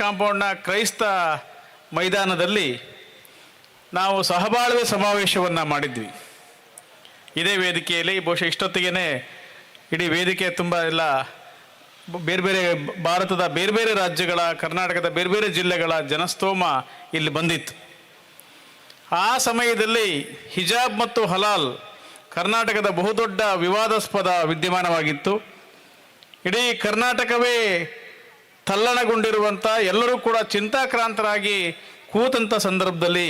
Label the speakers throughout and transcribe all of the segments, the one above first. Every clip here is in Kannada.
Speaker 1: ಕಾಂಪೌಂಡ್ನ ಕ್ರೈಸ್ತ ಮೈದಾನದಲ್ಲಿ ನಾವು ಸಹಬಾಳ್ವೆ ಸಮಾವೇಶವನ್ನು ಮಾಡಿದ್ವಿ. ಇದೇ ವೇದಿಕೆಯಲ್ಲಿ ಬಹುಶಃ ಇಷ್ಟೊತ್ತಿಗೆ ಇಡೀ ವೇದಿಕೆ ತುಂಬ ಎಲ್ಲ ಬೇರೆ ಬೇರೆ ಭಾರತದ ಬೇರೆ ಬೇರೆ ರಾಜ್ಯಗಳ, ಕರ್ನಾಟಕದ ಬೇರೆ ಬೇರೆ ಜಿಲ್ಲೆಗಳ ಜನಸ್ತೋಮ ಇಲ್ಲಿ ಬಂದಿತ್ತು. ಆ ಸಮಯದಲ್ಲಿ ಹಿಜಾಬ್ ಮತ್ತು ಹಲಾಲ್ ಕರ್ನಾಟಕದ ಬಹುದೊಡ್ಡ ವಿವಾದಾಸ್ಪದ ವಿದ್ಯಮಾನವಾಗಿತ್ತು. ಇಡೀ ಕರ್ನಾಟಕವೇ ತಲ್ಲಣಗೊಂಡಿರುವಂಥ, ಎಲ್ಲರೂ ಕೂಡ ಚಿಂತಾಕ್ರಾಂತರಾಗಿ ಕೂತಂಥ ಸಂದರ್ಭದಲ್ಲಿ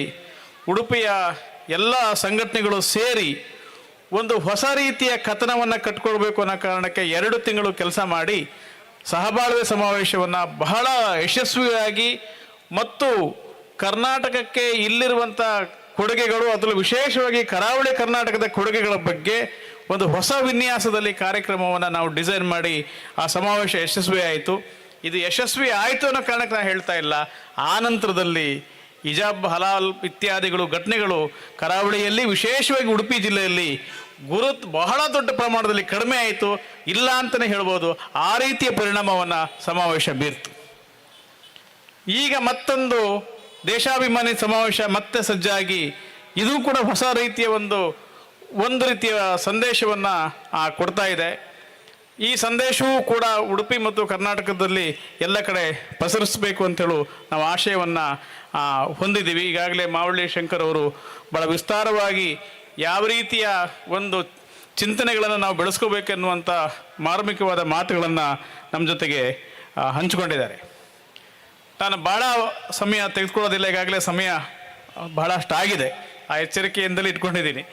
Speaker 1: ಉಡುಪಿಯ ಎಲ್ಲ ಸಂಘಟನೆಗಳು ಸೇರಿ ಒಂದು ಹೊಸ ರೀತಿಯ ಕಥನವನ್ನು ಕಟ್ಕೊಳ್ಬೇಕು ಅನ್ನೋ ಕಾರಣಕ್ಕೆ 2 ತಿಂಗಳು ಕೆಲಸ ಮಾಡಿ ಸಹಬಾಳ್ವೆ ಸಮಾವೇಶವನ್ನು ಬಹಳ ಯಶಸ್ವಿಯಾಗಿ ಮತ್ತು ಕರ್ನಾಟಕಕ್ಕೆ ಇಲ್ಲಿರುವಂಥ ಕೊಡುಗೆಗಳು, ಅದರಲ್ಲೂ ವಿಶೇಷವಾಗಿ ಕರಾವಳಿ ಕರ್ನಾಟಕದ ಕೊಡುಗೆಗಳ ಬಗ್ಗೆ ಒಂದು ಹೊಸ ವಿನ್ಯಾಸದಲ್ಲಿ ಕಾರ್ಯಕ್ರಮವನ್ನು ನಾವು ಡಿಸೈನ್ ಮಾಡಿ ಆ ಸಮಾವೇಶ ಯಶಸ್ವಿ ಆಯಿತು. ಇದು ಯಶಸ್ವಿ ಆಯಿತು ಅನ್ನೋ ಕಾರಣಕ್ಕೆ ನಾನು ಹೇಳ್ತಾ ಇಲ್ಲ. ಆ ನಂತರದಲ್ಲಿ ಹಿಜಾಬ್, ಹಲಾಲ್ ಇತ್ಯಾದಿಗಳು ಘಟನೆಗಳು ಕರಾವಳಿಯಲ್ಲಿ, ವಿಶೇಷವಾಗಿ ಉಡುಪಿ ಜಿಲ್ಲೆಯಲ್ಲಿ ಬಹಳ ದೊಡ್ಡ ಪ್ರಮಾಣದಲ್ಲಿ ಕಡಿಮೆ ಆಯಿತು, ಇಲ್ಲ ಅಂತಲೇ ಹೇಳ್ಬೋದು. ಆ ರೀತಿಯ ಪರಿಣಾಮವನ್ನು ಸಮಾವೇಶ ಬೀರ್ತು. ಈಗ ಮತ್ತೊಂದು ದೇಶಾಭಿಮಾನಿ ಸಮಾವೇಶ ಮತ್ತೆ ಸಜ್ಜಾಗಿ ಇದು ಕೂಡ ಹೊಸ ರೀತಿಯ ಒಂದು ರೀತಿಯ ಸಂದೇಶವನ್ನು ಕೊಡ್ತಾ ಇದೆ. ಈ ಸಂದೇಶವೂ ಕೂಡ ಉಡುಪಿ ಮತ್ತು ಕರ್ನಾಟಕದಲ್ಲಿ ಎಲ್ಲ ಕಡೆ ಪಸರಿಸಬೇಕು ಅಂತೇಳಿ ನಾವು ಆಶಯವನ್ನು ಹೊಂದಿದ್ದೀವಿ. ಈಗಾಗಲೇ ಮಾವಳ್ಳಿ ಶಂಕರ್ ಅವರು ಭಾಳ ವಿಸ್ತಾರವಾಗಿ ಯಾವ ರೀತಿಯ ಒಂದು ಚಿಂತನೆಗಳನ್ನು ನಾವು ಬೆಳೆಸ್ಕೋಬೇಕೆನ್ನುವಂಥ ಮಾರ್ಮಿಕವಾದ ಮಾತುಗಳನ್ನು ನಮ್ಮ ಜೊತೆಗೆ ಹಂಚಿಕೊಂಡಿದ್ದಾರೆ. ನಾನು ಭಾಳ ಸಮಯ ತೆಗೆದುಕೊಳ್ಳೋದಿಲ್ಲ, ಈಗಾಗಲೇ ಸಮಯ ಬಹಳಷ್ಟು ಆಗಿದೆ, ಆ ಎಚ್ಚರಿಕೆಯಿಂದಲೇ ಇಟ್ಕೊಂಡಿದ್ದೀನಿ.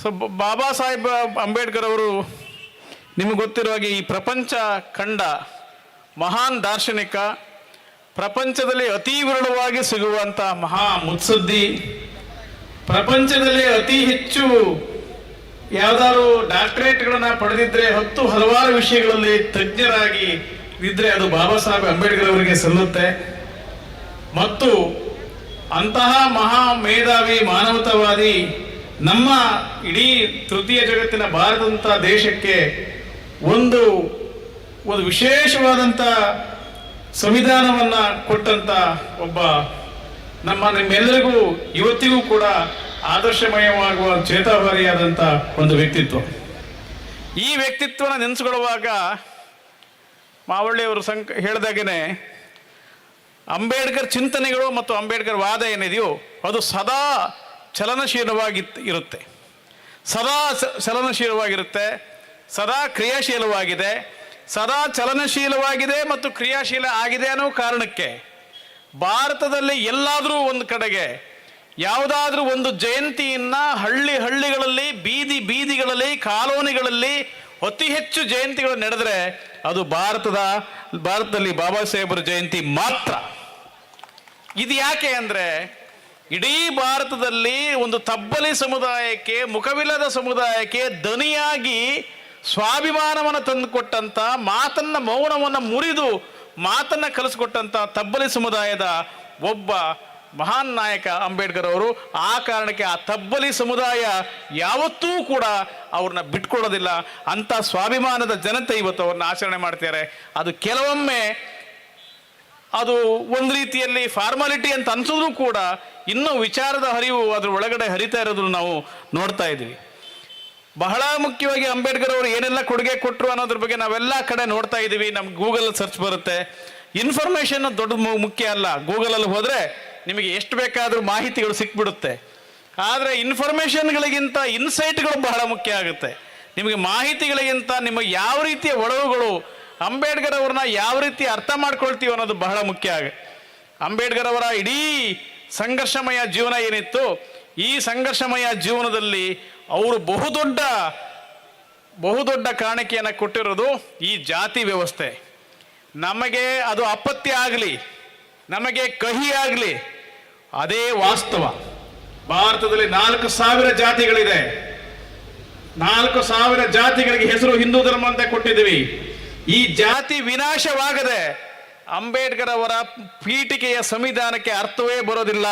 Speaker 1: ಸೊ ಬಾಬಾ ಸಾಹೇಬ್ ಅಂಬೇಡ್ಕರ್ ಅವರು ನಿಮಗೆ ಗೊತ್ತಿರುವ ಹಾಗೆ ಈ ಪ್ರಪಂಚ ಕಂಡ ಮಹಾನ್ ದಾರ್ಶನಿಕ, ಪ್ರಪಂಚದಲ್ಲಿ ಅತಿ ವಿರಳವಾಗಿ ಸಿಗುವಂಥ ಮಹಾ ಮುತ್ಸದ್ದಿ, ಪ್ರಪಂಚದಲ್ಲಿ ಅತಿ ಹೆಚ್ಚು ಯಾವ್ದಾದ್ರು ಡಾಕ್ಟರೇಟ್ಗಳನ್ನ ಪಡೆದಿದ್ರೆ ಹಲವಾರು ವಿಷಯಗಳಲ್ಲಿ ತಜ್ಞರಾಗಿ ಇದ್ರೆ ಅದು ಬಾಬಾ ಸಾಹೇಬ್ ಅಂಬೇಡ್ಕರ್ ಅವರಿಗೆ ಸಲ್ಲುತ್ತೆ. ಮತ್ತು ಅಂತಹ ಮಹಾ ಮೇಧಾವಿ, ಮಾನವತಾವಾದಿ, ನಮ್ಮ ಇಡೀ ತೃತೀಯ ಜಗತ್ತಿನ ಭಾರತದಂಥ ದೇಶಕ್ಕೆ ಒಂದು ವಿಶೇಷವಾದಂಥ ಸಂವಿಧಾನವನ್ನು ಕೊಟ್ಟಂಥ ಒಬ್ಬ ನಿಮ್ಮೆಲ್ಲರಿಗೂ ಇವತ್ತಿಗೂ ಕೂಡ ಆದರ್ಶಮಯವಾಗುವ ಚೇತಾಭಾರಿಯಾದಂಥ ಒಂದು ವ್ಯಕ್ತಿತ್ವ. ಈ ವ್ಯಕ್ತಿತ್ವನ ನೆನೆಸ್ಕೊಳ್ಳುವಾಗ ಮಾವಳ್ಳಿಯವರು ಹೇಳಿದಾಗೇ ಅಂಬೇಡ್ಕರ್ ಚಿಂತನೆಗಳು ಮತ್ತು ಅಂಬೇಡ್ಕರ್ ವಾದ ಏನಿದೆಯೋ ಅದು ಸದಾ ಇರುತ್ತೆ, ಸದಾ ಚಲನಶೀಲವಾಗಿರುತ್ತೆ, ಸದಾ ಕ್ರಿಯಾಶೀಲವಾಗಿದೆ, ಸದಾ ಚಲನಶೀಲವಾಗಿದೆ ಮತ್ತು ಕ್ರಿಯಾಶೀಲ ಆಗಿದೆ ಅನ್ನೋ ಕಾರಣಕ್ಕೆ ಭಾರತದಲ್ಲಿ ಎಲ್ಲಾದರೂ ಒಂದು ಕಡೆಗೆ ಯಾವುದಾದ್ರೂ ಒಂದು ಜಯಂತಿಯನ್ನು ಹಳ್ಳಿಗಳಲ್ಲಿ, ಬೀದಿಗಳಲ್ಲಿ, ಕಾಲೋನಿಗಳಲ್ಲಿ ಅತಿ ಹೆಚ್ಚು ಜಯಂತಿಗಳು ನಡೆದರೆ ಅದು ಭಾರತದಲ್ಲಿ ಬಾಬಾ ಸಾಹೇಬರ ಜಯಂತಿ ಮಾತ್ರ. ಇದು ಯಾಕೆ ಅಂದರೆ ಇಡೀ ಭಾರತದಲ್ಲಿ ಒಂದು ತಬ್ಬಲಿ ಸಮುದಾಯಕ್ಕೆ, ಮುಖವಿಲ್ಲದ ಸಮುದಾಯಕ್ಕೆ ದನಿಯಾಗಿ ಸ್ವಾಭಿಮಾನವನ್ನು ತಂದುಕೊಟ್ಟಂಥ, ಮೌನವನ್ನು ಮುರಿದು ಮಾತನ್ನು ಕಲಿಸ್ಕೊಟ್ಟಂಥ ತಬ್ಬಲಿ ಸಮುದಾಯದ ಒಬ್ಬ ಮಹಾನ್ ನಾಯಕ ಅಂಬೇಡ್ಕರ್ ಅವರು. ಆ ಕಾರಣಕ್ಕೆ ಆ ತಬ್ಬಲಿ ಸಮುದಾಯ ಯಾವತ್ತೂ ಕೂಡ ಅವ್ರನ್ನ ಬಿಟ್ಕೊಳ್ಳೋದಿಲ್ಲ. ಅಂಥ ಸ್ವಾಭಿಮಾನದ ಜನತೆ ಇವತ್ತು ಅವ್ರನ್ನ ಆಚರಣೆ ಮಾಡ್ತಾರೆ. ಅದು ಕೆಲವೊಮ್ಮೆ ಅದು ಒಂದು ರೀತಿಯಲ್ಲಿ ಫಾರ್ಮಾಲಿಟಿ ಅಂತ ಅನ್ಸಿದ್ರು ಕೂಡ ಇನ್ನೂ ವಿಚಾರದ ಹರಿವು ಅದ್ರ ಒಳಗಡೆ ಹರಿತಾ ಇರೋದನ್ನು ನಾವು ನೋಡ್ತಾ ಇದ್ದೀವಿ. ಬಹಳ ಮುಖ್ಯವಾಗಿ ಅಂಬೇಡ್ಕರ್ ಅವರು ಏನೆಲ್ಲ ಕೊಡುಗೆ ಕೊಟ್ಟರು ಅನ್ನೋದ್ರ ಬಗ್ಗೆ ನಾವೆಲ್ಲ ಕಡೆ ನೋಡ್ತಾ ಇದ್ದೀವಿ. ನಮ್ಗೆ ಗೂಗಲ್ ಸರ್ಚ್ ಬರುತ್ತೆ. ಇನ್ಫಾರ್ಮೇಷನ್ ದೊಡ್ಡ ಮುಖ್ಯ ಅಲ್ಲ. ಗೂಗಲಲ್ಲಿ ಹೋದರೆ ನಿಮಗೆ ಎಷ್ಟು ಬೇಕಾದರೂ ಮಾಹಿತಿಗಳು ಸಿಕ್ಬಿಡುತ್ತೆ. ಆದರೆ ಇನ್ಫಾರ್ಮೇಷನ್ಗಳಿಗಿಂತ ಇನ್ಸೈಟ್ಗಳು ಬಹಳ ಮುಖ್ಯ ಆಗುತ್ತೆ. ನಿಮಗೆ ಮಾಹಿತಿಗಳಿಗಿಂತ ನಿಮಗೆ ಯಾವ ರೀತಿಯ ಒಳವುಗಳು, ಅಂಬೇಡ್ಕರ್ ಅವ್ರನ್ನ ಯಾವ ರೀತಿ ಅರ್ಥ ಮಾಡ್ಕೊಳ್ತೀವಿ ಅನ್ನೋದು ಬಹಳ ಮುಖ್ಯ ಆಗುತ್ತೆ. ಅಂಬೇಡ್ಕರ್ ಅವರ ಇಡೀ ಸಂಘರ್ಷಮಯ ಜೀವನ ಏನಿತ್ತು, ಈ ಸಂಘರ್ಷಮಯ ಜೀವನದಲ್ಲಿ ಅವರು ಬಹುದೊಡ್ಡ ಕಾಣಿಕೆಯನ್ನು ಕೊಟ್ಟಿರೋದು ಈ ಜಾತಿ ವ್ಯವಸ್ಥೆ. ನಮಗೆ ಅದು ಅಪತ್ಯ ಆಗಲಿ, ನಮಗೆ ಕಹಿ ಆಗಲಿ, ಅದೇ ವಾಸ್ತವ. ಭಾರತದಲ್ಲಿ 4,000 ಜಾತಿಗಳಿದೆ. 4,000 ಜಾತಿಗಳಿಗೆ ಹೆಸರು ಹಿಂದೂ ಧರ್ಮ ಅಂತ ಕೊಟ್ಟಿದ್ದೀವಿ. ಈ ಜಾತಿ ವಿನಾಶವಾಗದೆ ಅಂಬೇಡ್ಕರ್ ಅವರ ಪೀಠಿಕೆಯ ಸಂವಿಧಾನಕ್ಕೆ ಅರ್ಥವೇ ಬರೋದಿಲ್ಲ.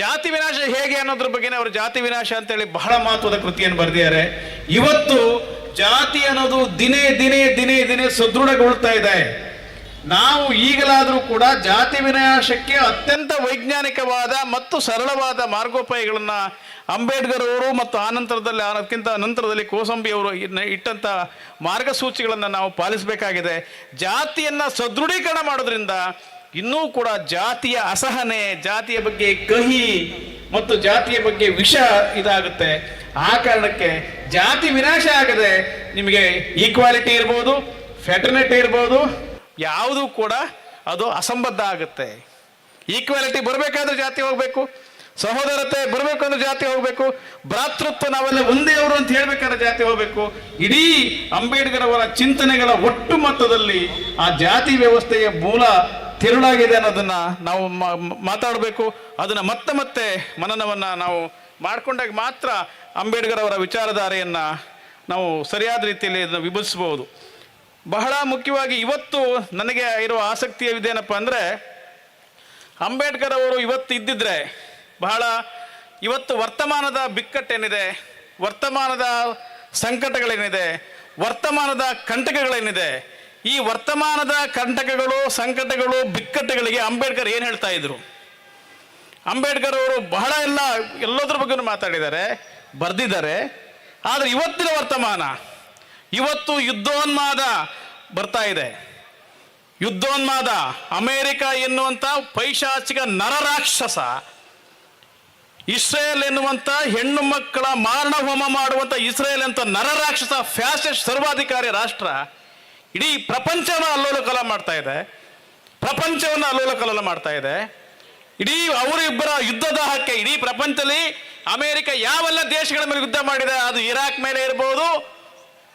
Speaker 1: ಜಾತಿ ವಿನಾಶ ಹೇಗೆ ಅನ್ನೋದ್ರ ಬಗ್ಗೆ ಅವರು ಜಾತಿ ವಿನಾಶ ಅಂತೇಳಿ ಬಹಳ ಮಹತ್ವದ ಕೃತಿಯನ್ನು ಬರೆದಿದ್ದಾರೆ. ಇವತ್ತು ಜಾತಿ ಅನ್ನೋದು ದಿನೇ ದಿನೇ ಸದೃಢಗೊಳ್ತಾ ಇದೆ. ನಾವು ಈಗಲಾದರೂ ಕೂಡ ಜಾತಿ ವಿನಾಶಕ್ಕೆ ಅತ್ಯಂತ ವೈಜ್ಞಾನಿಕವಾದ ಮತ್ತು ಸರಳವಾದ ಮಾರ್ಗೋಪಾಯಗಳನ್ನು ಅಂಬೇಡ್ಕರ್ ಅವರು ಮತ್ತು ಆನಂತರದಲ್ಲಿ ಅದಕ್ಕಿಂತ ನಂತರದಲ್ಲಿ ಕೋಸಂಬಿ ಅವರು ಇಟ್ಟಂಥ ಮಾರ್ಗಸೂಚಿಗಳನ್ನು ನಾವು ಪಾಲಿಸಬೇಕಾಗಿದೆ. ಜಾತಿಯನ್ನು ಸದೃಢೀಕರಣ ಮಾಡೋದ್ರಿಂದ ಇನ್ನೂ ಕೂಡ ಜಾತಿಯ ಅಸಹನೆ, ಜಾತಿಯ ಬಗ್ಗೆ ಕಹಿ ಮತ್ತು ಜಾತಿಯ ಬಗ್ಗೆ ವಿಷ ಇದಾಗುತ್ತೆ. ಆ ಕಾರಣಕ್ಕೆ ಜಾತಿ ವಿನಾಶ ಆಗದೆ ನಿಮಗೆ ಈಕ್ವಾಲಿಟಿ ಇರ್ಬೋದು, ಫ್ಯಾಟರ್ನಿಟಿ ಇರ್ಬೋದು, ಯಾವುದು ಕೂಡ ಅದು ಅಸಂಬದ್ಧ ಆಗುತ್ತೆ. ಈಕ್ವಾಲಿಟಿ ಬರಬೇಕಾದ್ರೆ ಜಾತಿ ಹೋಗಬೇಕು, ಸಹೋದರತೆ ಬರಬೇಕು ಅಂದ್ರೆ ಜಾತಿ ಹೋಗಬೇಕು, ಭ್ರಾತೃತ್ವ ನಾವೆಲ್ಲ ಒಂದೇ ಅವರು ಅಂತ ಹೇಳ್ಬೇಕಾದ್ರೆ ಜಾತಿ ಹೋಗಬೇಕು. ಇಡೀ ಅಂಬೇಡ್ಕರ್ ಅವರ ಚಿಂತನೆಗಳ ಒಟ್ಟು ಮೊತ್ತದಲ್ಲಿ ಆ ಜಾತಿ ವ್ಯವಸ್ಥೆಯ ಮೂಲ ತಿರುಳಾಗಿದೆ ಅನ್ನೋದನ್ನ ನಾವು ಮಾತಾಡಬೇಕು. ಅದನ್ನ ಮತ್ತೆ ಮತ್ತೆ ಮನನವನ್ನ ನಾವು ಮಾಡಿಕೊಂಡಾಗ ಮಾತ್ರ ಅಂಬೇಡ್ಕರ್ ಅವರ ವಿಚಾರಧಾರೆಯನ್ನ ನಾವು ಸರಿಯಾದ ರೀತಿಯಲ್ಲಿ ಅದನ್ನು ವಿಭಜಿಸಬಹುದು. ಬಹಳ ಮುಖ್ಯವಾಗಿ ಇವತ್ತು ನನಗೆ ಇರುವ ಆಸಕ್ತಿಯ ಇದೇನಪ್ಪ ಅಂದರೆ, ಅಂಬೇಡ್ಕರ್ ಅವರು ಇವತ್ತು ಇದ್ದಿದ್ರೆ ಬಹಳ ಇವತ್ತು ವರ್ತಮಾನದ ಬಿಕ್ಕಟ್ಟೇನಿದೆ, ವರ್ತಮಾನದ ಸಂಕಟಗಳೇನಿದೆ, ವರ್ತಮಾನದ ಕಂಟಕಗಳೇನಿದೆ, ಈ ವರ್ತಮಾನದ ಕಂಟಕಗಳು, ಸಂಕಟಗಳು, ಬಿಕ್ಕಟ್ಟುಗಳಿಗೆ ಅಂಬೇಡ್ಕರ್ ಏನು ಹೇಳ್ತಾ ಇದ್ರು? ಅಂಬೇಡ್ಕರ್ ಅವರು ಬಹಳ ಎಲ್ಲೋದ್ರ ಬಗ್ಗೆ ಮಾತಾಡಿದ್ದಾರೆ, ಬರೆದಿದ್ದಾರೆ. ಆದರೆ ಇವತ್ತಿನ ವರ್ತಮಾನ, ಇವತ್ತು ಯುದ್ಧೋನ್ಮಾದ ಬರ್ತಾ ಇದೆ. ಯುದ್ಧೋನ್ಮಾದ ಅಮೇರಿಕ ಎನ್ನುವಂಥ ಪೈಶಾಚಿಕ ನರರಾಕ್ಷಸ, ಇಸ್ರೇಲ್ ಎನ್ನುವಂಥ ಹೆಣ್ಣು ಮಕ್ಕಳ ಮಾರಣ ಹೋಮ ಮಾಡುವಂಥ ಇಸ್ರೇಲ್ ಅಂತ ನರರಾಕ್ಷಸ, ಫ್ಯಾಸಿಸ್ಟ್ ಸರ್ವಾಧಿಕಾರಿ ರಾಷ್ಟ್ರ ಇಡೀ ಪ್ರಪಂಚವನ್ನು ಅಲ್ಲೋಲಕಲ್ಲ ಮಾಡ್ತಾ ಇದೆ. ಪ್ರಪಂಚವನ್ನು ಅಲ್ಲೋಲಕಲ್ಲ ಮಾಡ್ತಾ ಇದೆ. ಇಡೀ ಅವರಿಬ್ಬರ ಯುದ್ಧದಾಹಕ್ಕೆ ಇಡೀ ಪ್ರಪಂಚದಲ್ಲಿ ಅಮೇರಿಕ ಯಾವೆಲ್ಲ ದೇಶಗಳ ಮೇಲೆ ಯುದ್ಧ ಮಾಡಿದೆ, ಅದು ಇರಾಕ್ ಮೇಲೆ ಇರ್ಬೋದು,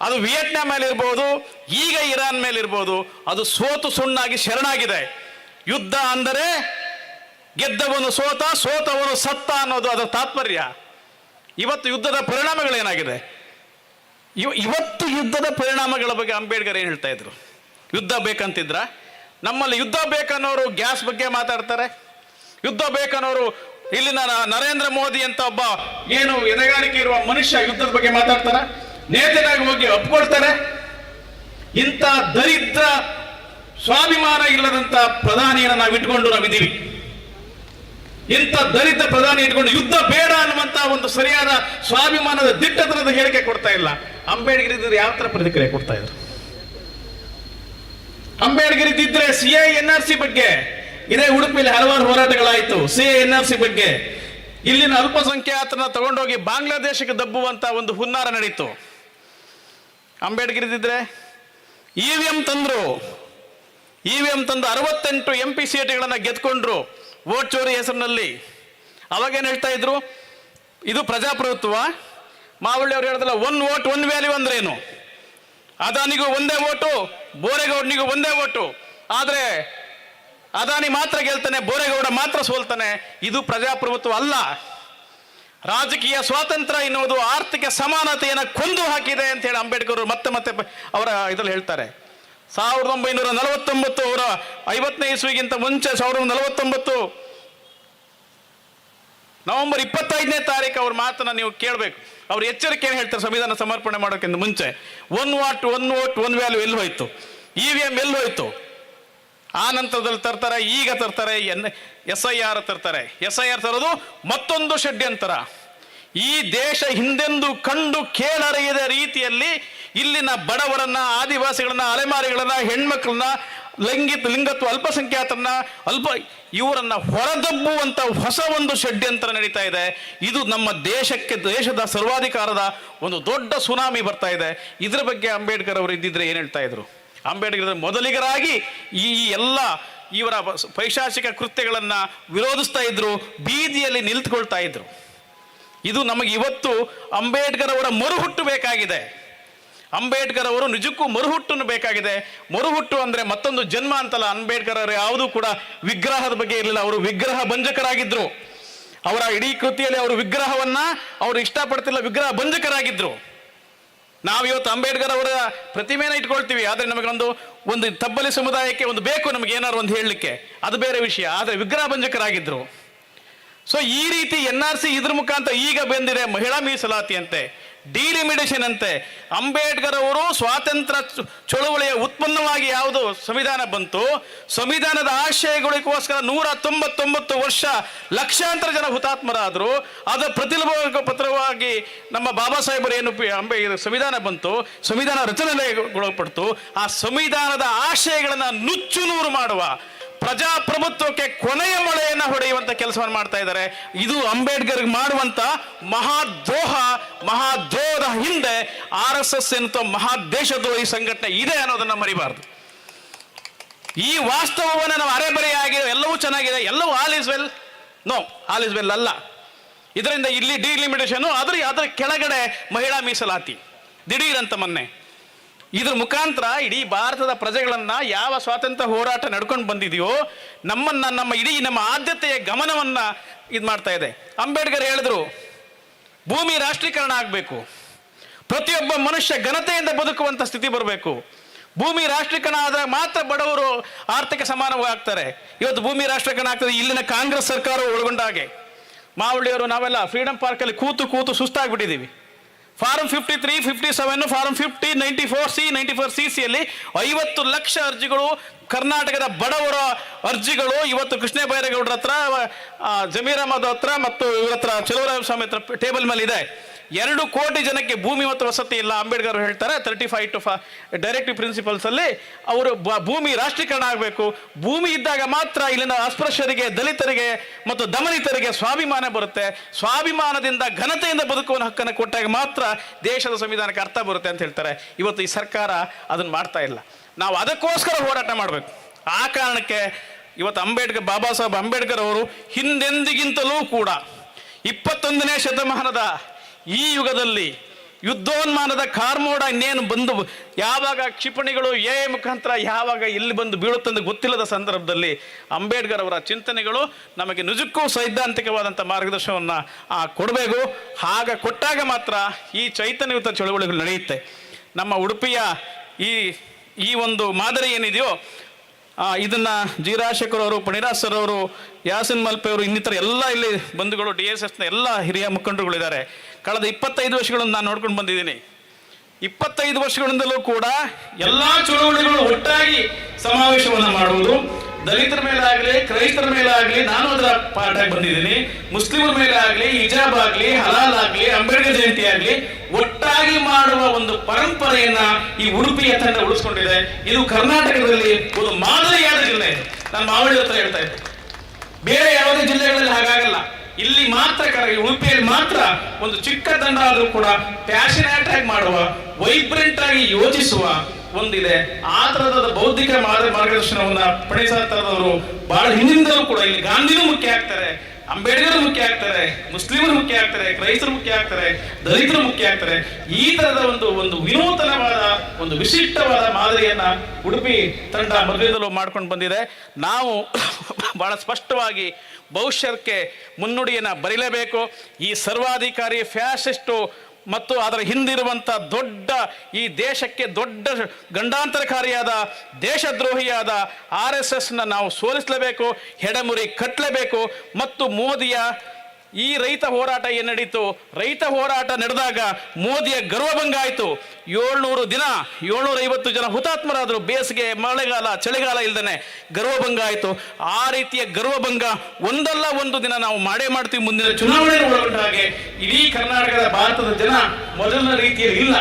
Speaker 1: ಅದು ವಿಯೆಟ್ನಾಂ ಮೇಲೆ ಇರ್ಬೋದು, ಈಗ ಇರಾನ್ ಮೇಲೆ ಇರ್ಬೋದು, ಅದು ಸೋತು ಸುಣ್ಣಾಗಿ ಶರಣಾಗಿದೆ. ಯುದ್ಧ ಅಂದರೆ ಗೆದ್ದವನು ಸೋತ, ಸೋತವನು ಸತ್ತ ಅನ್ನೋದು ಅದರ ತಾತ್ಪರ್ಯ. ಇವತ್ತು ಯುದ್ಧದ ಪರಿಣಾಮಗಳೇನಾಗಿದೆ? ಇವತ್ತು ಯುದ್ಧದ ಪರಿಣಾಮಗಳ ಬಗ್ಗೆ ಅಂಬೇಡ್ಕರ್ ಏನು ಹೇಳ್ತಾ ಇದ್ರು? ಯುದ್ಧ ಬೇಕಂತಿದ್ರ? ನಮ್ಮಲ್ಲಿ ಯುದ್ಧ ಬೇಕನ್ನೋರು ಗ್ಯಾಸ್ ಬಗ್ಗೆ ಮಾತಾಡ್ತಾರೆ, ಯುದ್ಧ ಬೇಕನ್ನೋರು ಇಲ್ಲಿನ ನರೇಂದ್ರ ಮೋದಿ ಅಂತ ಒಬ್ಬ ಏನು ಎದೆಗಾರಿಕೆ ಇರುವ ಮನುಷ್ಯ ಯುದ್ಧದ ಬಗ್ಗೆ ಮಾತಾಡ್ತಾರ, ನೇತನಾಗಿ ಹೋಗಿ ಒಪ್ಕೊಳ್ತಾರೆ. ಇಂಥ ದರಿದ್ರ ಸ್ವಾಭಿಮಾನ ಇಲ್ಲದಂತ ಪ್ರಧಾನಿಯನ್ನು ನಾವು ಇಟ್ಕೊಂಡು ನಾವಿದ್ದೀವಿ. ಇಂಥ ದರಿದ್ರ ಪ್ರಧಾನಿ ಇಟ್ಕೊಂಡು ಯುದ್ಧ ಬೇಡ ಅನ್ನುವಂತ ಒಂದು ಸರಿಯಾದ ಸ್ವಾಭಿಮಾನದ ದಿಟ್ಟತನದ ಹೇಳಿಕೆ ಕೊಡ್ತಾ ಇಲ್ಲ. ಅಂಬೇಡ್ಕರ್ ಇದ್ದರೆ ಯಾವ ತರ ಪ್ರತಿಕ್ರಿಯೆ ಕೊಡ್ತಾ ಇದ್ರು? ಅಂಬೇಡ್ಕರ್ ಇದ್ದಿದ್ರೆ CA/NRC ಬಗ್ಗೆ, ಇದೇ ಉಡುಪಿಯಲ್ಲಿ ಹಲವಾರು ಹೋರಾಟಗಳಾಯಿತು CA/NRC ಬಗ್ಗೆ. ಇಲ್ಲಿನ ಅಲ್ಪಸಂಖ್ಯಾತರನ್ನ ತಗೊಂಡೋಗಿ ಬಾಂಗ್ಲಾದೇಶಕ್ಕೆ ದಬ್ಬುವಂತ ಒಂದು ಹುನ್ನಾರ ನಡೀತು. ಅಂಬೇಡ್ಕರ್ ಇದ್ದಿದ್ರೆ EVM ತಂದ್ರು, EVM ತಂದು 68 MP ಸೀಟ್ಗಳನ್ನು ಗೆದ್ಕೊಂಡ್ರು ವೋಟ್ ಚೋರಿ ಹೆಸರಿನಲ್ಲಿ. ಅವಾಗೇನು ಹೇಳ್ತಾ ಇದ್ರು? ಇದು ಪ್ರಜಾಪ್ರಭುತ್ವ. ಮಾವಳ್ಳಿ ಅವ್ರು ಹೇಳಿದ್ರಲ್ಲ, 1 ವೋಟ್ 1 ವ್ಯಾಲ್ಯೂ ಅಂದ್ರೇನು? ಅದಾನಿಗೂ ಒಂದೇ ಓಟು, ಬೋರೇಗೌಡನಿಗೂ ಒಂದೇ ಓಟು. ಆದರೆ ಅದಾನಿ ಮಾತ್ರ ಗೆಲ್ತಾನೆ, ಬೋರೇಗೌಡ ಮಾತ್ರ ಸೋಲ್ತಾನೆ. ಇದು ಪ್ರಜಾಪ್ರಭುತ್ವ ಅಲ್ಲ. ರಾಜಕೀಯ ಸ್ವಾತಂತ್ರ್ಯ ಎನ್ನುವುದು ಆರ್ಥಿಕ ಸಮಾನತೆಯನ್ನು ಕೊಂದು ಹಾಕಿದೆ ಅಂತ ಹೇಳಿ ಅಂಬೇಡ್ಕರ್ ಮತ್ತೆ ಮತ್ತೆ ಅವರ ಇದರಲ್ಲಿ ಹೇಳ್ತಾರೆ. 1949 ಅವರ 50ನೇ ಇಸ್ವಿಗಿಂತ ಮುಂಚೆ 1949 ನವೆಂಬರ್ 25ನೇ ತಾರೀಕು ಅವ್ರ ಮಾತನ್ನ ನೀವು ಕೇಳಬೇಕು. ಅವ್ರ ಎಚ್ಚರಿಕೆ ಏನು ಹೇಳ್ತಾರೆ ಸಂವಿಧಾನ ಸಮರ್ಪಣೆ ಮಾಡೋಕ್ಕಿಂತ ಮುಂಚೆ? 1 ವೋಟ್ 1 ವ್ಯಾಲ್ಯೂ ಎಲ್ಲಿ ಹೋಯ್ತು? EVM ಎಲ್ಲಿ ಹೋಯ್ತು? ಆ ನಂತರದಲ್ಲಿ ತರ್ತಾರೆ, ಈಗ ತರ್ತಾರೆ SIR ತರ್ತಾರೆ. SIR ತರೋದು ಮತ್ತೊಂದು ಷಡ್ಯಂತರ. ಈ ದೇಶ ಹಿಂದೆಂದು ಕಂಡು ಕೇಳರಿಯದ ರೀತಿಯಲ್ಲಿ ಇಲ್ಲಿನ ಬಡವರನ್ನ, ಆದಿವಾಸಿಗಳನ್ನ, ಅಲೆಮಾರಿಗಳನ್ನ, ಹೆಣ್ಮಕ್ಳನ್ನ, ಲಿಂಗತ್ವ ಅಲ್ಪಸಂಖ್ಯಾತರನ್ನ, ಇವರನ್ನ ಹೊರದಬ್ಬುವಂತ ಹೊಸ ಒಂದು ಷಡ್ಯಂತ್ರ ನಡೀತಾ ಇದೆ. ಇದು ನಮ್ಮ ದೇಶದ ಸರ್ವಾಧಿಕಾರದ ಒಂದು ದೊಡ್ಡ ಸುನಾಮಿ ಬರ್ತಾ ಇದೆ. ಇದರ ಬಗ್ಗೆ ಅಂಬೇಡ್ಕರ್ ಅವರು ಇದ್ದಿದ್ರೆ ಏನು ಹೇಳ್ತಾ ಇದ್ರು? ಅಂಬೇಡ್ಕರ್ ಮೊದಲಿಗರಾಗಿ ಈ ಎಲ್ಲ ಇವರ ಪೈಶಾಚಿಕ ಕೃತ್ಯಗಳನ್ನ ವಿರೋಧಿಸ್ತಾ ಇದ್ರು, ಬೀದಿಯಲ್ಲಿ ನಿಂತುಕೊಳ್ತಾ ಇದ್ರು. ಇದು ನಮಗೆ ಇವತ್ತು ಅಂಬೇಡ್ಕರ್ ಅವರ ಮರುಹುಟ್ಟು ಬೇಕಾಗಿದೆ. ಅಂಬೇಡ್ಕರ್ ಅವರು ನಿಜಕ್ಕೂ ಮರುಹುಟ್ಟನ್ನು ಬೇಕಾಗಿದೆ. ಮರುಹುಟ್ಟು ಅಂದ್ರೆ ಮತ್ತೊಂದು ಜನ್ಮ ಅಂತಲ್ಲ. ಅಂಬೇಡ್ಕರ್ ಅವರು ಯಾವುದೂ ಕೂಡ ವಿಗ್ರಹದ ಬಗ್ಗೆ ಇರಲಿಲ್ಲ. ಅವರು ವಿಗ್ರಹ ಭಂಜಕರಾಗಿದ್ರು. ಅವರ ಇಡೀ ಕೃತಿಯಲ್ಲಿ ಅವರು ವಿಗ್ರಹವನ್ನ ಅವರು ಇಷ್ಟಪಡ್ತಿಲ್ಲ, ವಿಗ್ರಹ ಭಂಜಕರಾಗಿದ್ರು. ನಾವಿವತ್ತು ಅಂಬೇಡ್ಕರ್ ಅವರ ಪ್ರತಿಮೆನ ಇಟ್ಕೊಳ್ತೀವಿ, ಆದರೆ ನಮಗೊಂದು ತಬ್ಬಲಿ ಸಮುದಾಯಕ್ಕೆ ಒಂದು ಬೇಕು, ನಮಗೆ ಏನಾದ್ರು ಒಂದು ಹೇಳಲಿಕ್ಕೆ, ಅದು ಬೇರೆ ವಿಷಯ. ಆದರೆ ವಿಗ್ರಹ ಭಂಜಕರಾಗಿದ್ರು. ಸೊ ಈ ರೀತಿ NRC ಇದ್ರ ಮುಖಾಂತರ ಈಗ ಬಂದಿದೆ ಮಹಿಳಾ ಮೀಸಲಾತಿ ಅಂತೆ, ಡಿಲಿಮಿಟೇಷನ್ ಅಂತೆ. ಅಂಬೇಡ್ಕರ್ ಅವರು ಸ್ವಾತಂತ್ರ್ಯ ಚಳುವಳಿಯ ಉತ್ಪನ್ನವಾಗಿ ಯಾವುದು ಸಂವಿಧಾನ ಬಂತು, ಸಂವಿಧಾನದ ಆಶಯಗಳಿಗೋಸ್ಕರ 199 ವರ್ಷ ಲಕ್ಷಾಂತರ ಜನ ಹುತಾತ್ಮರಾದರು. ಅದರ ಪ್ರತಿಫಲ ಪತ್ರವಾಗಿ ನಮ್ಮ ಬಾಬಾ ಸಾಹೇಬರು ಏನು ಸಂವಿಧಾನ ಬಂತು, ಸಂವಿಧಾನ ರಚನೆಗೊಳಪಡ್ತು. ಆ ಸಂವಿಧಾನದ ಆಶಯಗಳನ್ನು ನುಚ್ಚು ನೂರು ಮಾಡುವ, ಪ್ರಜಾಪ್ರಭುತ್ವಕ್ಕೆ ಕೊನೆಯ ಮೊಳೆಯನ್ನು ಹೊಡೆಯುವಂತ ಕೆಲಸವನ್ನು ಮಾಡ್ತಾ ಇದ್ದಾರೆ. ಇದು ಅಂಬೇಡ್ಕರ್ ಮಾಡುವಂತ ಮಹಾದ್ರೋಹದ ಹಿಂದೆ RSS ಎನ್ನುವ ಮಹಾದೇಶದ್ರೋಹಿ ಸಂಘಟನೆ ಇದೆ ಅನ್ನೋದನ್ನ ಮರಿಬಾರದು. ಈ ವಾಸ್ತವವನ್ನು ನಾವು ಅರೆಬರೆಯಾಗಿ ಎಲ್ಲವೂ ಚೆನ್ನಾಗಿದೆ, ಎಲ್ಲವೂ all is well, no all is well ಅಲ್ಲ. ಇದರಿಂದ ಇಲ್ಲಿ ಡಿಲಿಮಿಟೇಷನ್, ಅದರ ಕೆಳಗಡೆ ಮಹಿಳಾ ಮೀಸಲಾತಿ ದಿಢೀರಂತ ಮೊನ್ನೆ. ಇದ್ರ ಮುಖಾಂತರ ಇಡೀ ಭಾರತದ ಪ್ರಜೆಗಳನ್ನ ಯಾವ ಸ್ವಾತಂತ್ರ್ಯ ಹೋರಾಟ ನಡ್ಕೊಂಡು ಬಂದಿದೆಯೋ ನಮ್ಮ ಆದ್ಯತೆಯ ಗಮನವನ್ನ ಇದು ಮಾಡ್ತಾ ಇದೆ. ಅಂಬೇಡ್ಕರ್ ಹೇಳಿದ್ರು, ಭೂಮಿ ರಾಷ್ಟ್ರೀಕರಣ ಆಗಬೇಕು, ಪ್ರತಿಯೊಬ್ಬ ಮನುಷ್ಯ ಘನತೆಯಿಂದ ಬದುಕುವಂತ ಸ್ಥಿತಿ ಬರಬೇಕು. ಭೂಮಿ ರಾಷ್ಟ್ರೀಕರಣ ಆದ್ರೆ ಮಾತ್ರ ಬಡವರು ಆರ್ಥಿಕ ಸಮಾನವಾಗ್ತಾರೆ. ಇವತ್ತು ಭೂಮಿ ರಾಷ್ಟ್ರೀಕರಣ ಆಗ್ತದೆ ಇಲ್ಲಿನ ಕಾಂಗ್ರೆಸ್ ಸರ್ಕಾರ ಒಳಗೊಂಡ ಹಾಗೆ. ಮಾವಳ್ಳಿಯವರು ನಾವೆಲ್ಲ ಫ್ರೀಡಂ ಪಾರ್ಕಲ್ಲಿ ಕೂತು ಸುಸ್ತಾಗ್ಬಿಟ್ಟಿದ್ದೀವಿ. ಫಾರಂ 53, 57, ಫಾರಂ 50, 94C, 94CCಯಲ್ಲಿ 50 ಲಕ್ಷ ಅರ್ಜಿಗಳು, ಕರ್ನಾಟಕದ ಬಡವರ ಅರ್ಜಿಗಳು ಇವತ್ತು ಕೃಷ್ಣ ಬೈರೇಗೌಡರ ಹತ್ರ, ಜಮೀರ್ ಅಹಮದ್ ಹತ್ರ ಮತ್ತು ಇವರ ಹತ್ರ ಚಲುವರಾಯ ಸ್ವಾಮಿ ಹತ್ರ ಟೇಬಲ್ ಮೇಲೆ ಇದೆ. 2 ಕೋಟಿ ಜನಕ್ಕೆ ಭೂಮಿ ಮತ್ತು ವಸತಿ ಇಲ್ಲ. ಅಂಬೇಡ್ಕರ್ ಹೇಳ್ತಾರೆ 35 ಟು ಡೈರೆಕ್ಟಿವ್ ಪ್ರಿನ್ಸಿಪಲ್ಸ್ ಅಲ್ಲಿ ಅವರು ಭೂಮಿ ರಾಷ್ಟ್ರೀಕರಣ ಆಗಬೇಕು. ಭೂಮಿ ಇದ್ದಾಗ ಮಾತ್ರ ಇಲ್ಲಿನ ಅಸ್ಪೃಶ್ಯರಿಗೆ, ದಲಿತರಿಗೆ ಮತ್ತು ದಮನಿತರಿಗೆ ಸ್ವಾಭಿಮಾನ ಬರುತ್ತೆ. ಸ್ವಾಭಿಮಾನದಿಂದ ಘನತೆಯಿಂದ ಬದುಕುವ ಹಕ್ಕನ್ನು ಕೊಟ್ಟಾಗ ಮಾತ್ರ ದೇಶದ ಸಂವಿಧಾನಕ್ಕೆ ಅರ್ಥ ಬರುತ್ತೆ ಅಂತ ಹೇಳ್ತಾರೆ. ಇವತ್ತು ಈ ಸರ್ಕಾರ ಅದನ್ನು ಮಾಡ್ತಾ ಇಲ್ಲ. ನಾವು ಅದಕ್ಕೋಸ್ಕರ ಹೋರಾಟ ಮಾಡಬೇಕು. ಆ ಕಾರಣಕ್ಕೆ ಇವತ್ತು ಬಾಬಾ ಸಾಹೇಬ್ ಅಂಬೇಡ್ಕರ್ ಅವರು ಹಿಂದೆಂದಿಗಿಂತಲೂ ಕೂಡ 21ನೇ ಶತಮಾನದ ಈ ಯುಗದಲ್ಲಿ ಯುದ್ಧೋನ್ಮಾನದ ಕಾರ್ಮೋಡ ಇನ್ನೇನು ಬಂದು ಯಾವಾಗ ಕ್ಷಿಪಣಿಗಳು ಮುಖಾಂತರ ಯಾವಾಗ ಇಲ್ಲಿ ಬಂದು ಬೀಳುತ್ತಂದು ಗೊತ್ತಿಲ್ಲದ ಸಂದರ್ಭದಲ್ಲಿ ಅಂಬೇಡ್ಕರ್ ಅವರ ಚಿಂತನೆಗಳು ನಮಗೆ ನಿಜಕ್ಕೂ ಸೈದ್ಧಾಂತಿಕವಾದಂಥ ಮಾರ್ಗದರ್ಶನವನ್ನು ಕೊಡಬೇಕು. ಹಾಗೆ ಕೊಟ್ಟಾಗ ಮಾತ್ರ ಈ ಚೈತನ್ಯಯುತ ಚಳುವಳಿಗಳು ನಡೆಯುತ್ತೆ. ನಮ್ಮ ಉಡುಪಿಯ ಈ ಒಂದು ಮಾದರಿ ಏನಿದೆಯೋ ಇದನ್ನ ಜಿ ರಾಜಶೇಖರ್ ಅವರು, ಪಣಿರಾಜ್ ಸರ್ ಅವರು, ಯಾಸಿನ್ ಮಲ್ಪೆ ಅವರು, ಇನ್ನಿತರ ಎಲ್ಲ ಇಲ್ಲಿ ಬಂಧುಗಳು, DSSನ ಎಲ್ಲ ಹಿರಿಯ ಮುಖಂಡರುಗಳಿದ್ದಾರೆ. ಕಳೆದ 25 ವರ್ಷಗಳನ್ನು ನಾನು ನೋಡ್ಕೊಂಡು ಬಂದಿದ್ದೀನಿ. 25 ವರ್ಷಗಳಿಂದಲೂ ಕೂಡ ಎಲ್ಲ ಚಳುವಳಿಗಳು ಒಟ್ಟಾಗಿ ಸಮಾವೇಶವನ್ನು ಮಾಡುವುದು, ದಲಿತರ ಮೇಲೆ ಆಗಲಿ, ಕ್ರೈಸ್ತರ ಮೇಲೆ ಆಗಲಿ, ನಾನು ಅದರ ಪಾಠಕ್ಕೆ ಬಂದಿದ್ದೀನಿ. ಮುಸ್ಲಿಮರ ಮೇಲೆ ಆಗಲಿ, ಹಿಜಾಬ್ ಆಗಲಿ, ಹಲಾಲ್ ಆಗಲಿ, ಅಂಬೇಡ್ಕರ್ ಜಯಂತಿ ಆಗಲಿ, ಒಟ್ಟಾಗಿ ಮಾಡುವ ಒಂದು ಪರಂಪರೆಯನ್ನ ಈ ಉಡುಪಿಯ ತಂಡ ಉಳಿಸ್ಕೊಂಡಿದೆ. ಇದು ಕರ್ನಾಟಕದಲ್ಲಿ ಒಂದು ಮಾದರಿಯಾದ ಜಿಲ್ಲೆ. ನಾನು ಮಾವಳಿ ಹತ್ರ ಹೇಳ್ತಾ ಇದ್ದೆ, ಬೇರೆ ಯಾವುದೇ ಜಿಲ್ಲೆಗಳಲ್ಲಿ ಹಾಗಾಗಲ್ಲ. ಇಲ್ಲಿ ಮಾತ್ರ ಉಡುಪಿಯಲ್ಲಿ ಮಾತ್ರ ಒಂದು ಚಿಕ್ಕ ತಂಡ ಆದರೂ ಕೂಡ ಪ್ಯಾಷನೇಟ್ ಆಗಿ ಮಾಡುವ, ವೈಬ್ರೆಂಟ್ ಆಗಿ ಯೋಚಿಸುವ ಒಂದಿದೆ. ಆ ತರಹದ ಬೌದ್ಧಿಕ ಮಾರ್ಗದರ್ಶನವನ್ನ ಪಡಿಸತರದವರು ಬಹಳ ಹಿಂದಿಂದಲೂ ಕೂಡ ಇಲ್ಲಿ ಗಾಂಧಿನೂ ಮುಖ್ಯ ಆಗ್ತಾರೆ, ಅಂಬೇಡ್ಕರ್ ಮುಖ್ಯ ಆಗ್ತಾರೆ, ಮುಸ್ಲಿಮರು ಮುಖ್ಯ ಆಗ್ತಾರೆ, ಕ್ರೈಸ್ತರು ಮುಖ್ಯ ಆಗ್ತಾರೆ, ದಲಿತರು ಮುಖ್ಯ ಆಗ್ತಾರೆ. ಈ ತರದ ಒಂದು ವಿನೂತನವಾದ, ಒಂದು ವಿಶಿಷ್ಟವಾದ ಮಾದರಿಯನ್ನ ಉಡುಪಿ ತಂಡ ಮೊದಲಿಂದಲೂ ಮಾಡ್ಕೊಂಡು ಬಂದಿದೆ. ನಾವು ಬಹಳ ಸ್ಪಷ್ಟವಾಗಿ ಭವಿಷ್ಯಕ್ಕೆ ಮುನ್ನುಡಿಯನ್ನು ಬರೀಲೇಬೇಕು. ಈ ಸರ್ವಾಧಿಕಾರಿ ಫ್ಯಾಸಿಸ್ಟು ಮತ್ತು ಅದರ ಹಿಂದಿರುವಂಥ ಈ ದೇಶಕ್ಕೆ ದೊಡ್ಡ ಗಂಡಾಂತರಕಾರಿಯಾದ ದೇಶದ್ರೋಹಿಯಾದ RSSನ ನಾವು ಸೋಲಿಸಲೇಬೇಕು, ಹೆಡಮುರಿ ಕಟ್ಟಲೇಬೇಕು. ಮತ್ತು ಮೋದಿಯ ಈ ರೈತ ಹೋರಾಟ ಏನು ನಡೀತು, ರೈತ ಹೋರಾಟ ನಡೆದಾಗ ಮೋದಿಯ ಗರ್ವಭಂಗ ಆಯಿತು. 700 ದಿನ 750 ಜನ ಹುತಾತ್ಮರಾದರು. ಬೇಸಿಗೆ, ಮಳೆಗಾಲ, ಚಳಿಗಾಲ ಇಲ್ದೇನೆ ಗರ್ವಭಂಗ ಆಯಿತು. ಆ ರೀತಿಯ ಗರ್ವಭಂಗ ಒಂದಲ್ಲ ಒಂದು ದಿನ ನಾವು ಮಾಡೇ ಮಾಡ್ತೀವಿ. ಮುಂದಿನ ಚುನಾವಣೆ ಒಳಗೊಂಡ ಹಾಗೆ ಇಡೀ ಕರ್ನಾಟಕದ ಭಾರತದ ಜನ ಮೊದಲಿನ ರೀತಿಯಲ್ಲಿ ಇಲ್ಲ.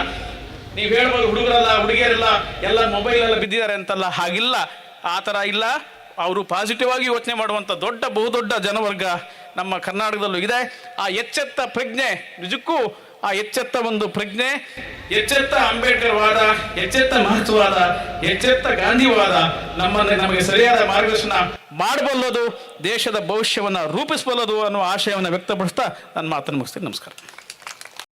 Speaker 1: ನೀವು ಹೇಳ್ಬೋದು ಹುಡುಗರಲ್ಲ, ಹುಡುಗಿಯರೆಲ್ಲ ಎಲ್ಲ ಮೊಬೈಲ್ ಎಲ್ಲ ಬಿದ್ದಿದ್ದಾರೆ ಅಂತಲ್ಲ, ಹಾಗಿಲ್ಲ, ಆ ಥರ ಇಲ್ಲ. ಅವರು ಪಾಸಿಟಿವ್ ಆಗಿ ಯೋಚನೆ ಮಾಡುವಂಥ ಬಹುದೊಡ್ಡ ಜನವರ್ಗ ನಮ್ಮ ಕರ್ನಾಟಕದಲ್ಲೂ ಇದೆ. ಆ ಎಚ್ಚೆತ್ತ ಪ್ರಜ್ಞೆ, ನಿಜಕ್ಕೂ ಆ ಎಚ್ಚೆತ್ತ ಒಂದು ಪ್ರಜ್ಞೆ, ಎಚ್ಚೆತ್ತ ಅಂಬೇಡ್ಕರ್ ವಾದ, ಎಚ್ಚೆತ್ತ ಮಹತ್ವವಾದ, ಎಚ್ಚೆತ್ತ ಗಾಂಧಿವಾದ ನಮಗೆ ಸರಿಯಾದ ಮಾರ್ಗದರ್ಶನ ಮಾಡಬಲ್ಲದು, ದೇಶದ ಭವಿಷ್ಯವನ್ನು ರೂಪಿಸಬಲ್ಲದು ಅನ್ನುವ ಆಶಯವನ್ನು ವ್ಯಕ್ತಪಡಿಸ್ತಾ ನನ್ನ ಮಾತನ್ನು ಮುಗಿಸ್ತೀನಿ. ನಮಸ್ಕಾರ.